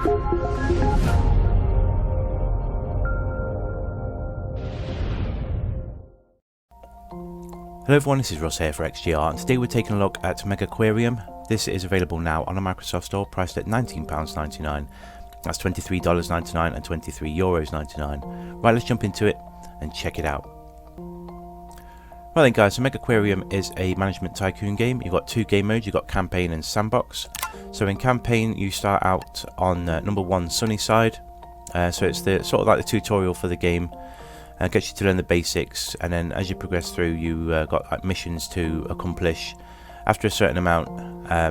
Hello everyone, this is Ross here for XGR, and today we're taking a look at Megaquarium. This is available now on the Microsoft Store, priced at £19.99. That's $23.99 and €23.99. Right, let's jump into it and check it out. Right then guys, so Megaquarium is a management tycoon game. You've got two game modes, you've got campaign and sandbox. So in campaign you start out on number 1 sunny side. So it's the sort of like the tutorial for the game. Gets you to learn the basics, and then as you progress through you got like missions to accomplish. After a certain amount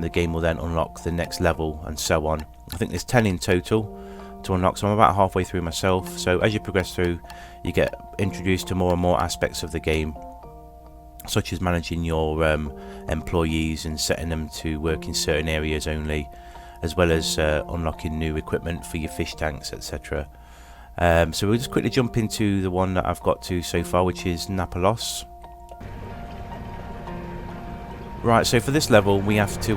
the game will then unlock the next level and so on. I think there's 10 in total to unlock, so I'm about halfway through myself. So as you progress through you get introduced to more and more aspects of the game, such as managing your employees and setting them to work in certain areas only, as well as unlocking new equipment for your fish tanks, etc. So we'll just quickly jump into the one that I've got to so far, which is Napalos. Right, so for this level we have to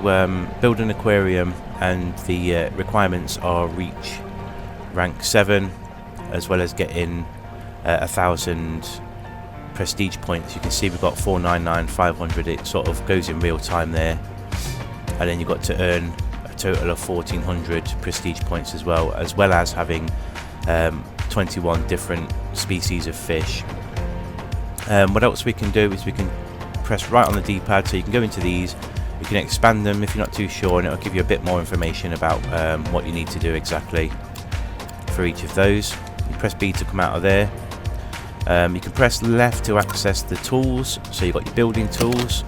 build an aquarium, and the requirements are reach rank 7, as well as getting 1,000 prestige points. You can see we've got 499, 500, it sort of goes in real time there. And then you've got to earn a total of 1,400 prestige points as well as having 21 different species of fish. What else we can do is we can press right on the D-pad, so you can go into these, you can expand them if you're not too sure, and it'll give you a bit more information about what you need to do exactly for each of those. You press B to come out of there. You can press left to access the tools, so you've got your building tools.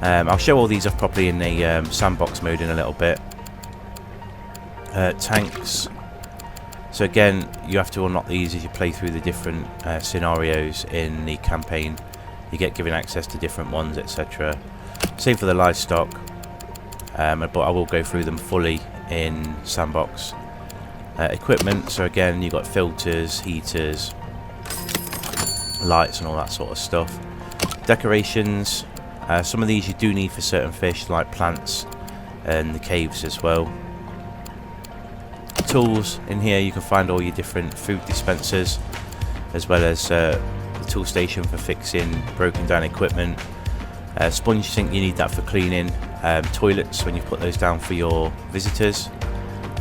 I'll show all these off properly in the sandbox mode in a little bit. Tanks. So again, you have to unlock these as you play through the different scenarios in the campaign. You get given access to different ones, etc. Same for the livestock, but I will go through them fully in sandbox. Equipment, so again you've got filters, heaters, lights and all that sort of stuff. Decorations, some of these you do need for certain fish, like plants and the caves as well. Tools, in here you can find all your different food dispensers, as well as the tool station for fixing broken down equipment. Sponge sink, you need that for cleaning. Toilets, when you put those down for your visitors,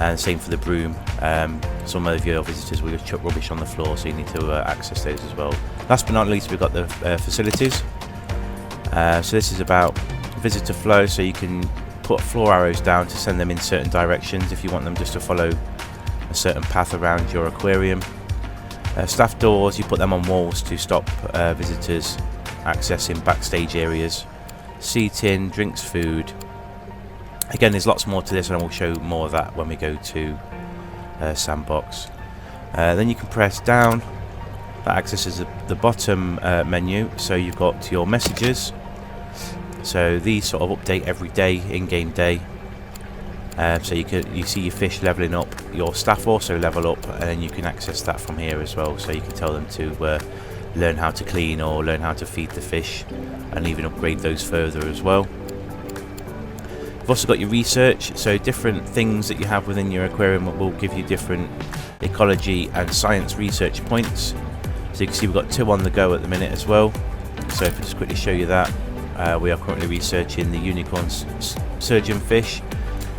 and same for the broom. Some of your visitors will just chuck rubbish on the floor, so you need to access those as well. Last but not least, we've got the facilities. So this is about visitor flow, so you can put floor arrows down to send them in certain directions if you want them just to follow a certain path around your aquarium. Staff doors, you put them on walls to stop visitors accessing backstage areas. Seating, drinks, food. Again, there's lots more to this, and I will show more of that when we go to Sandbox. Then you can press down, that accesses the bottom menu, so you've got your messages. So these sort of update every day, in-game day. So you see your fish leveling up, your staff also level up, and then you can access that from here as well. So you can tell them to learn how to clean or learn how to feed the fish, and even upgrade those further as well. You've also got your research, so different things that you have within your aquarium will give you different ecology and science research points. So you can see we've got 2 on the go at the minute as well. So if I just quickly show you that, we are currently researching the unicorn surgeon fish.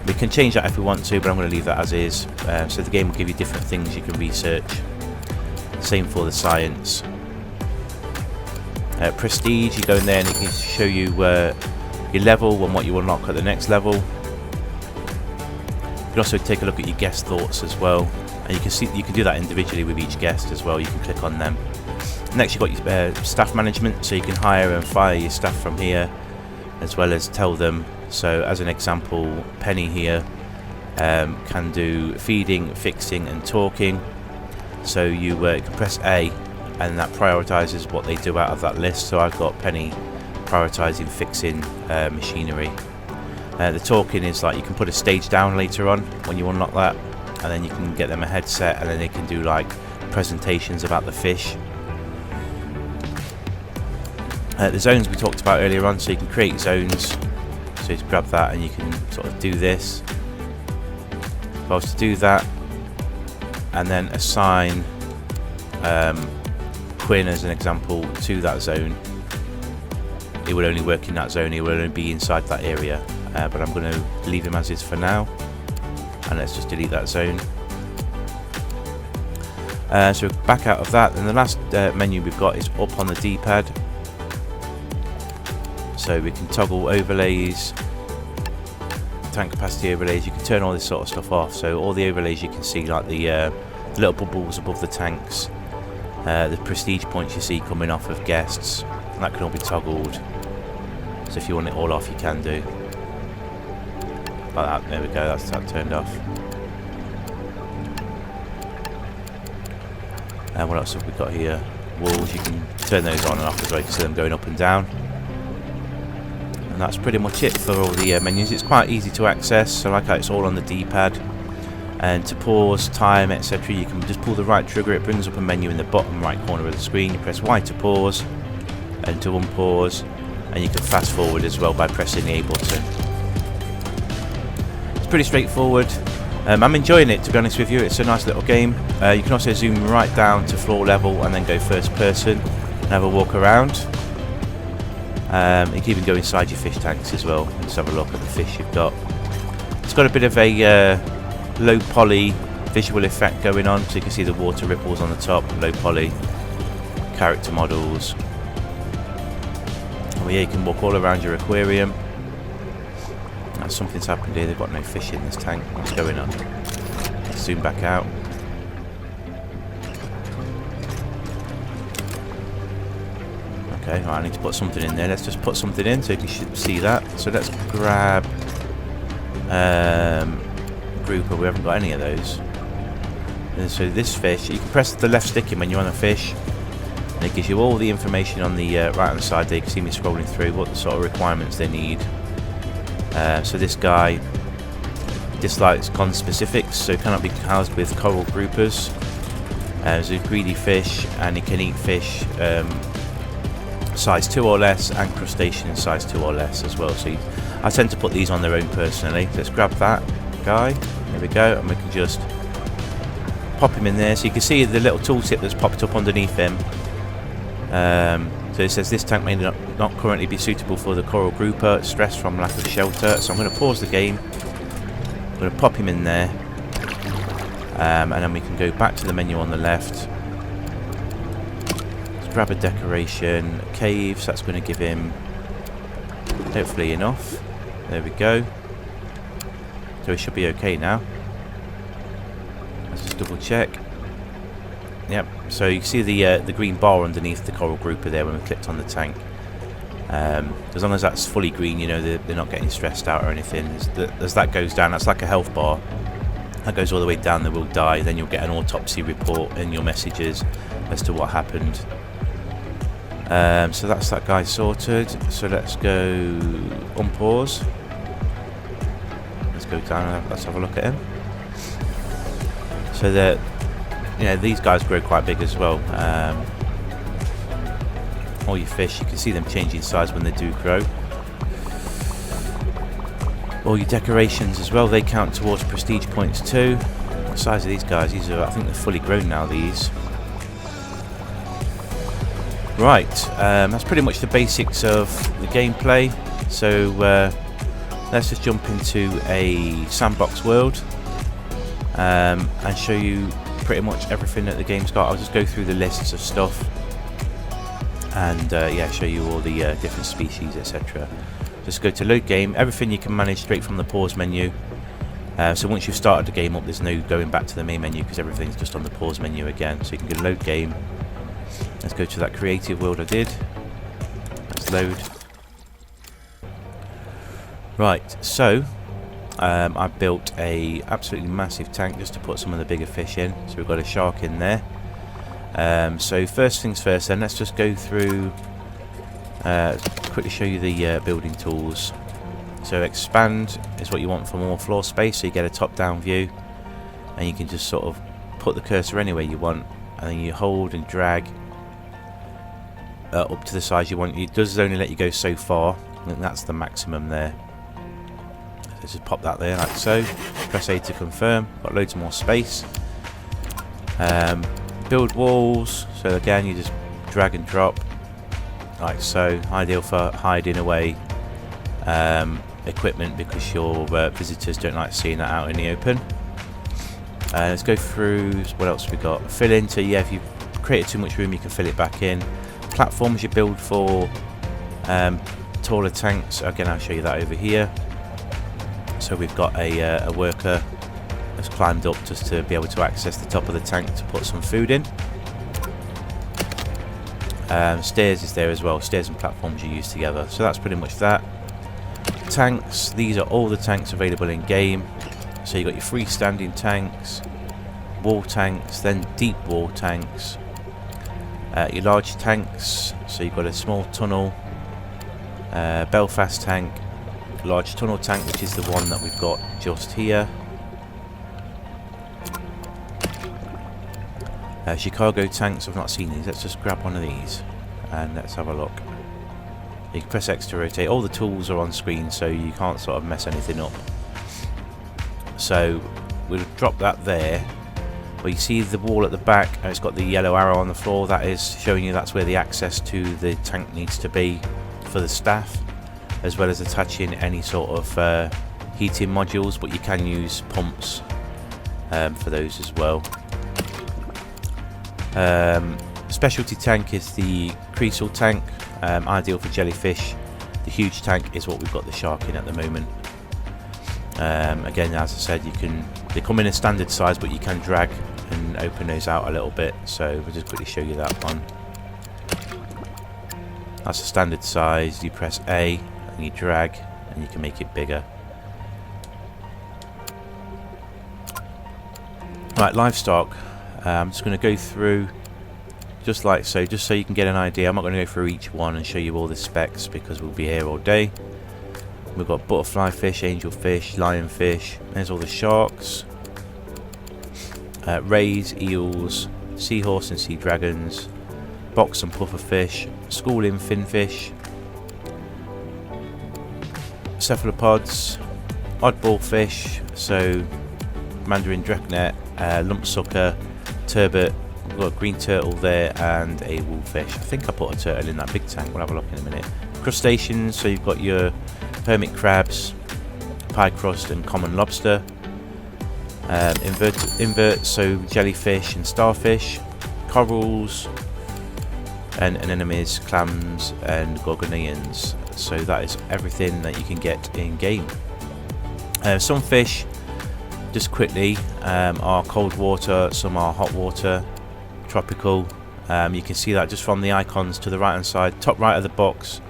We can change that if we want to, but I'm going to leave that as is. So the game will give you different things you can research. Same for the science. Prestige, you go in there and it can show you your level and what you unlock at the next level. You can also take a look at your guest thoughts as well, and you can see you can do that individually with each guest as well. You can click on them. Next, you've got your staff management, so you can hire and fire your staff from here, as well as tell them. So as an example, Penny here can do feeding, fixing and talking. So you can press A, and that prioritises what they do out of that list. So I've got Penny prioritising fixing machinery. The talking is like you can put a stage down later on when you unlock that, and then you can get them a headset, and then they can do like presentations about the fish. The zones we talked about earlier on, so you can create zones. So you grab that and you can sort of do this. If I was to do that and then assign Quinn as an example to that zone, it will only work in that zone, it will only be inside that area. But I'm going to leave him as is for now, and let's just delete that zone. So back out of that, and the last menu we've got is up on the D-pad. So we can toggle overlays, tank capacity overlays. You can turn all this sort of stuff off. So all the overlays you can see, like the little bubbles above the tanks, the prestige points you see coming off of guests, that can all be toggled. So if you want it all off, you can do like that. There we go, that's that turned off. And what else have we got here? Walls, you can turn those on and off as well. You can see them going up and down. And that's pretty much it for all the menus. It's quite easy to access, so like how it's all on the D-pad. And to pause, time, etc., you can just pull the right trigger. It brings up a menu in the bottom right corner of the screen. You press Y to pause and to unpause, and you can fast forward as well by pressing the A button. It's pretty straightforward. I'm enjoying it, to be honest with you. It's a nice little game. You can also zoom right down to floor level and then go first person and have a walk around. You can even go inside your fish tanks as well and just have a look at the fish you've got. It's got a bit of a low poly visual effect going on, so you can see the water ripples on the top, low poly character models. Oh yeah, you can walk all around your aquarium. Something's happened here, they've got no fish in this tank. What's going on? Let's zoom back out. Okay, right, I need to put something in there. Let's just put something in so you can see that. So let's grab grouper. We haven't got any of those. And so this fish, you can press the left stick in when you're on a fish, and it gives you all the information on the right hand side there. You can see me scrolling through what the sort of requirements they need. So this guy dislikes conspecifics, so cannot be housed with coral groupers. So greedy fish, and he can eat fish size 2 or less, and crustaceans size 2 or less as well. So I tend to put these on their own personally. Let's grab that guy. There we go, and we can just pop him in there. So you can see the little tooltip that's popped up underneath him. So it says this tank may not currently be suitable for the coral grouper, stress from lack of shelter. So I'm going to pause the game. I'm going to pop him in there, and then we can go back to the menu on the left. Let's grab a decoration, a cave. So that's going to give him hopefully enough. There we go. So he should be okay now. Let's just double check. Yep, so you can see the green bar underneath the coral grouper there when we clicked on the tank. As long as that's fully green, you know they're not getting stressed out or anything. As that goes down, that's like a health bar. That goes all the way down, they will die. Then you'll get an autopsy report in your messages as to what happened. So that's that guy sorted. So let's go unpause. Let's go down and let's have a look at him. So that, you know, these guys grow quite big as well. All your fish, you can see them changing size when they do grow. All your decorations as well, they count towards prestige points too. What size are these guys? These are, I think they're fully grown now, these. Right, that's pretty much the basics of the gameplay. So let's just jump into a sandbox world and show you pretty much everything that the game's got. I'll just go through the lists of stuff and yeah, show you all the different species, etc. Just go to load game. Everything you can manage straight from the pause menu. So once you've started the game up, there's no going back to the main menu because everything's just on the pause menu again. So you can go load game. Let's go to that creative world I did. Let's load. Right, so I built a absolutely massive tank just to put some of the bigger fish in. So we've got a shark in there. So first things first then, let's just go through, quickly show you the building tools. So expand is what you want for more floor space, so you get a top down view and you can just sort of put the cursor anywhere you want, and then you hold and drag up to the size you want. It does only let you go so far, and that's the maximum there. Let's just pop that there like so. Press A to confirm. Got loads more space. Build walls. So again, you just drag and drop like so. Ideal for hiding away equipment, because your visitors don't like seeing that out in the open. Let's go through what else we got. Fill in. So yeah, if you've created too much room, you can fill it back in. Platforms you build for taller tanks. Again, I'll show you that over here. So we've got a worker that's climbed up just to be able to access the top of the tank to put some food in. Stairs is there as well. Stairs and platforms you use together. So that's pretty much that. Tanks. These are all the tanks available in game. So you've got your freestanding tanks, wall tanks, then deep wall tanks, your large tanks. So you've got a small tunnel, Belfast tank, large tunnel tank, which is the one that we've got just here. Chicago tanks, I've not seen these. Let's just grab one of these and let's have a look. You can press X to rotate. All the tools are on screen, so you can't sort of mess anything up. So we'll drop that there. But you see the wall at the back, and it's got the yellow arrow on the floor. That is showing you that's where the access to the tank needs to be for the staff, as well as attaching any sort of heating modules, but you can use pumps for those as well. Specialty tank is the creasel tank, ideal for jellyfish. The huge tank is what we've got the shark in at the moment. Again, as I said, they come in a standard size, but you can drag and open those out a little bit. So we'll just quickly show you that one. That's a standard size. You press A and you drag, and you can make it bigger. Right, livestock. I'm just going to go through just like so, just so you can get an idea. I'm not going to go through each one and show you all the specs, because we'll be here all day. We've got butterfly fish, angelfish, lionfish. There's all the sharks, rays, eels, seahorse and sea dragons, box and pufferfish, schooling finfish, cephalopods, oddball fish, so mandarin drecknet, lumpsucker, turbot. We've got a green turtle there and a wolfish. I think I put a turtle in that big tank. We'll have a look in a minute. Crustaceans, so you've got your hermit crabs, pie crust and common lobster. Inverts, so jellyfish and starfish, corals and anemones, clams and gorgonians. So that is everything that you can get in game. Some fish, just quickly, are cold water, some are hot water, tropical. You can see that just from the icons to the right hand side, top right of the box.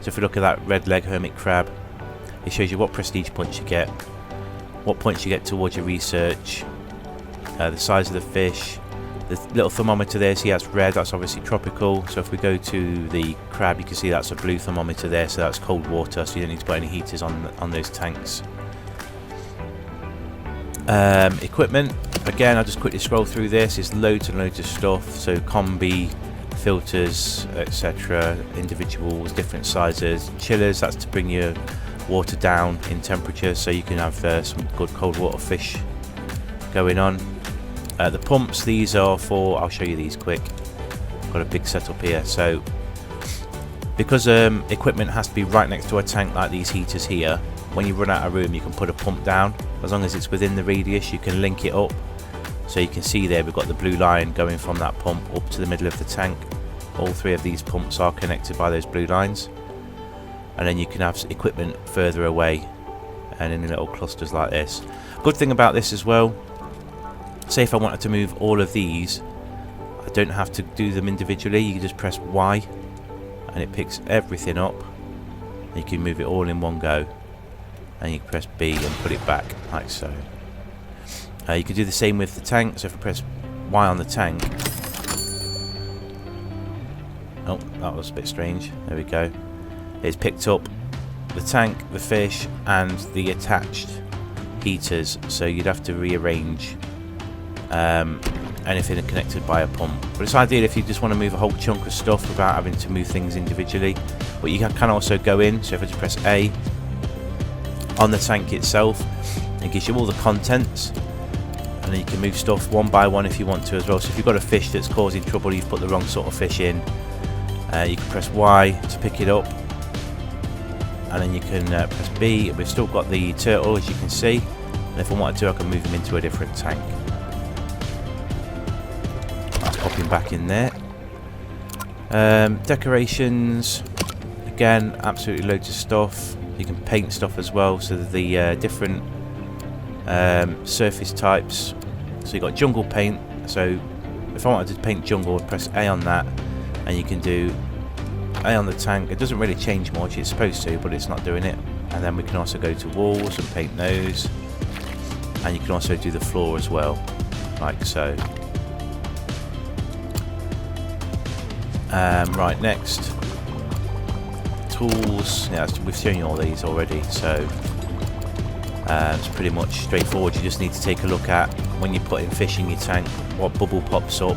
So if you look at that red leg hermit crab, it shows you what prestige points you get, what points you get towards your research, the size of the fish. The little thermometer there, see that's red, that's obviously tropical. So if we go to the crab, you can see that's a blue thermometer there, so that's cold water, so you don't need to put any heaters on those tanks. Equipment, again, I'll just quickly scroll through this. It's loads and loads of stuff, so combi, filters, etc., individuals, different sizes, chillers, that's to bring your water down in temperature so you can have some good cold water fish going on. The pumps, these are for, I'll show you these quick. I've got a big setup here. So because equipment has to be right next to a tank like these heaters here, when you run out of room you can put a pump down. As long as it's within the radius you can link it up. So you can see there we've got the blue line going from that pump up to the middle of the tank. All three of these pumps are connected by those blue lines. And then you can have equipment further away and in little clusters like this. Good thing about this as well, say if I wanted to move all of these, I don't have to do them individually. You can just press Y and it picks everything up. You can move it all in one go, and you can press B and put it back like so. You can do the same with the tank. So if I press Y on the tank, oh, that was a bit strange. There we go. It's picked up the tank, the fish and the attached heaters, so you'd have to rearrange anything connected by a pump. But it's ideal if you just want to move a whole chunk of stuff without having to move things individually. But you can also go in, so if I just press A, on the tank itself. It gives you all the contents, and then you can move stuff one by one if you want to as well. So if you've got a fish that's causing trouble, you've put the wrong sort of fish in, you can press Y to pick it up, and then you can press B. We've still got the turtle, as you can see, and if I wanted to I can move him into a different tank. Let's pop him back in there. Decorations, again, absolutely loads of stuff. You can paint stuff as well, so the different surface types. So you've got jungle paint, so if I wanted to paint jungle, I'd press A on that, and you can do A on the tank. It doesn't really change much, it's supposed to, but it's not doing it. And then we can also go to walls and paint those, and you can also do the floor as well, like so. Right, next, tools. Yeah, we've shown you all these already, so it's pretty much straightforward. You just need to take a look at, when you're putting fish in your tank, what bubble pops up,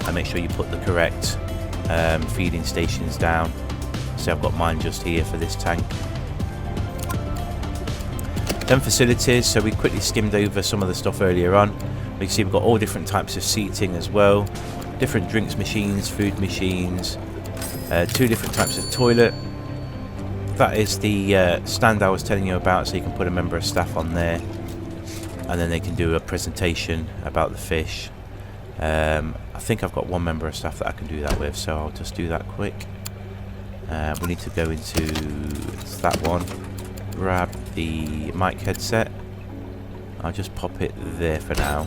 and make sure you put the correct feeding stations down. So I've got mine just here for this tank. Then facilities, so we quickly skimmed over some of the stuff earlier on. You can see we've got all different types of seating as well, different drinks machines, food machines, 2 different types of toilet. That is the stand I was telling you about, so you can put a member of staff on there, and then they can do a presentation about the fish. I think I've got one member of staff that I can do that with, so I'll just do that quick. We need to go into that one, grab the mic headset. I'll just pop it there for now.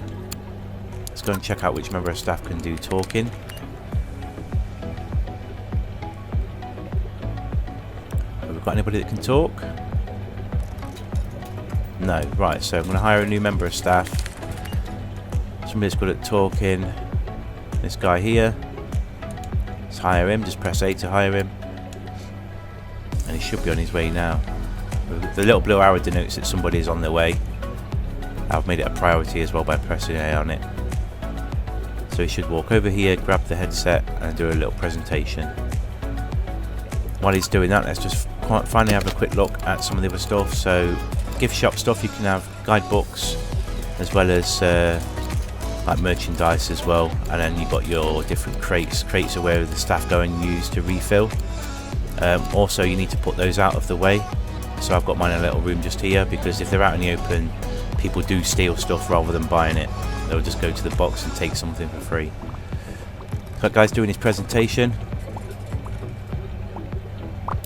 Let's go and check out which member of staff can do talking. Have we got anybody that can talk? No. Right, so I'm going to hire a new member of staff. Somebody's good at talking. This guy here. Let's hire him. Just press A to hire him. And he should be on his way now. The little blue arrow denotes that somebody is on their way. I've made it a priority as well by pressing A on it. So he should walk over here, grab the headset, and do a little presentation. While he's doing that, let's just finally have a quick look at some of the other stuff. So gift shop stuff, you can have guidebooks as well as like merchandise as well, and then you've got your different crates are where the staff go and use to refill. Also you need to put those out of the way, so I've got mine in a little room just here, because if they're out in the open, people do steal stuff rather than buying it. They'll just go to the box and take something for free. That guy's doing his presentation.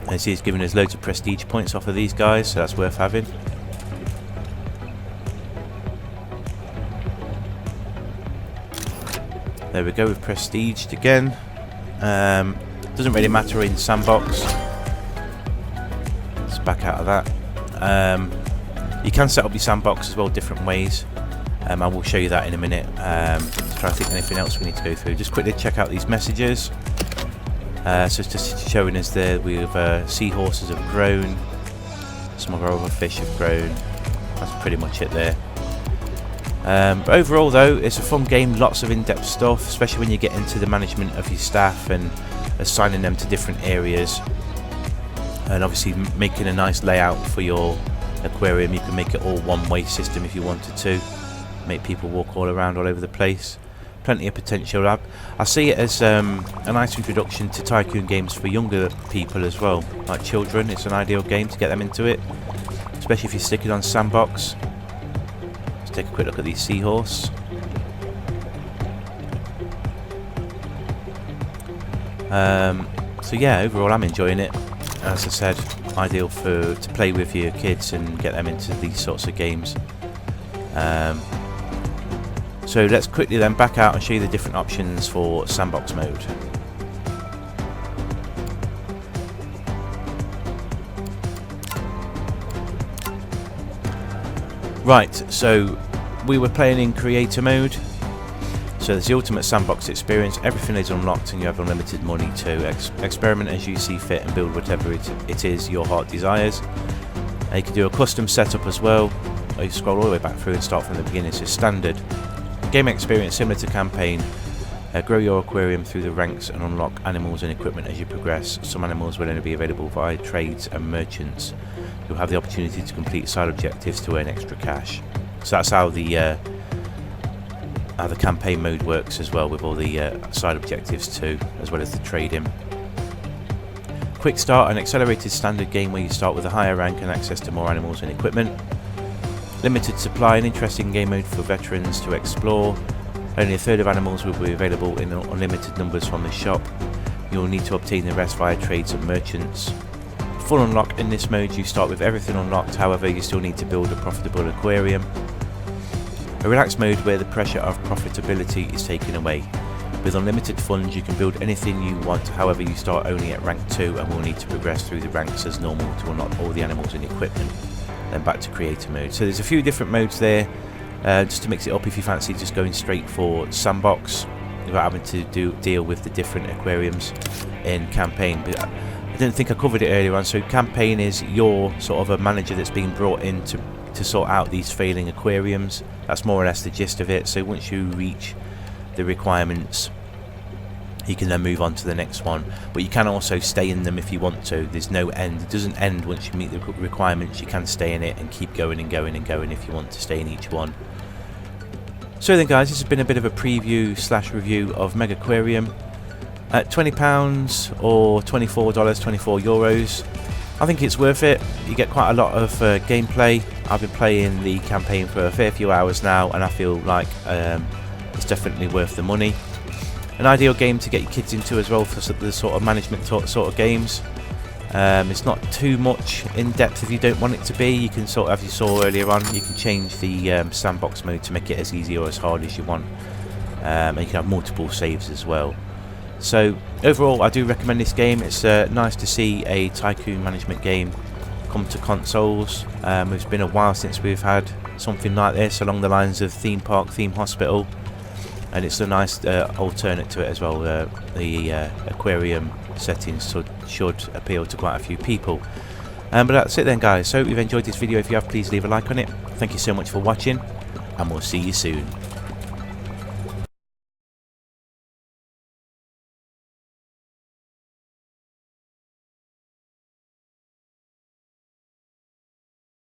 And see, he's giving us loads of prestige points off of these guys, so that's worth having. There we go, we've prestiged again. Doesn't really matter in Sandbox. Let's back out of that. You can set up your Sandbox as well different ways. I will show you that in a minute. Just trying to think of anything else we need to go through. Just quickly check out these messages. So it's just showing us there we've seahorses have grown, some of our other fish have grown. That's pretty much it there. But overall though, it's a fun game, lots of in-depth stuff, especially when you get into the management of your staff and assigning them to different areas, and obviously making a nice layout for your aquarium. You can make it all one-way system if you wanted to, make people walk all around all over the place. Plenty of potential. I see it as a nice introduction to tycoon games for younger people as well, like children. It's an ideal game to get them into it, especially if you're sticking on Sandbox. Let's take a quick look at these seahorse. So yeah, overall I'm enjoying it. As I said, ideal to play with your kids and get them into these sorts of games. So let's quickly then back out and show you the different options for Sandbox mode. Right, so we were playing in creator mode. So there's the ultimate Sandbox experience. Everything is unlocked and you have unlimited money to experiment as you see fit and build whatever it is your heart desires. You can do a custom setup as well, or you scroll all the way back through and start from the beginning. So standard. Game experience similar to campaign. Grow your aquarium through the ranks and unlock animals and equipment as you progress. Some animals will only be available via trades and merchants. you'll have the opportunity to complete side objectives to earn extra cash. So that's how the campaign mode works as well, with all the side objectives too, as well as the trading. Quick start, an accelerated standard game where you start with a higher rank and access to more animals and equipment. Limited supply, an interesting game mode for veterans to explore. Only a third of animals will be available in unlimited numbers from the shop. You'll need to obtain the rest via trades and merchants. Full unlock, in this mode you start with everything unlocked, however you still need to build a profitable aquarium. A relaxed mode where the pressure of profitability is taken away. With unlimited funds you can build anything you want, however you start only at rank 2 and will need to progress through the ranks as normal to unlock all the animals and equipment. Then back to creator mode. So there's a few different modes there, just to mix it up if you fancy just going straight for Sandbox without having to deal with the different aquariums in campaign. But I didn't think I covered it earlier on. So campaign is you're sort of a manager that's being brought in to sort out these failing aquariums. That's more or less the gist of it. So once you reach the requirements, you can then move on to the next one, but you can also stay in them if you want to. There's no end. It doesn't end once you meet the requirements. You can stay in it and keep going and going and going if you want to stay in each one. So then guys, this has been a bit of a preview / review of Megaquarium. At £20 or $24, 24 euros, I think it's worth it. You get quite a lot of gameplay. I've been playing the campaign for a fair few hours now, and I feel like it's definitely worth the money. An ideal game to get your kids into as well for the sort of management sort of games. It's not too much in depth if you don't want it to be. You can sort of, as you saw earlier on, you can change the sandbox mode to make it as easy or as hard as you want, and you can have multiple saves as well. So overall, I do recommend this game. It's nice to see a tycoon management game come to consoles. It's been a while since we've had something like this along the lines of theme park, theme hospital. And it's a nice alternate to it as well. The aquarium settings should appeal to quite a few people. But that's it then guys. So if you've enjoyed this video, if you have, please leave a like on it. Thank you so much for watching, and we'll see you soon.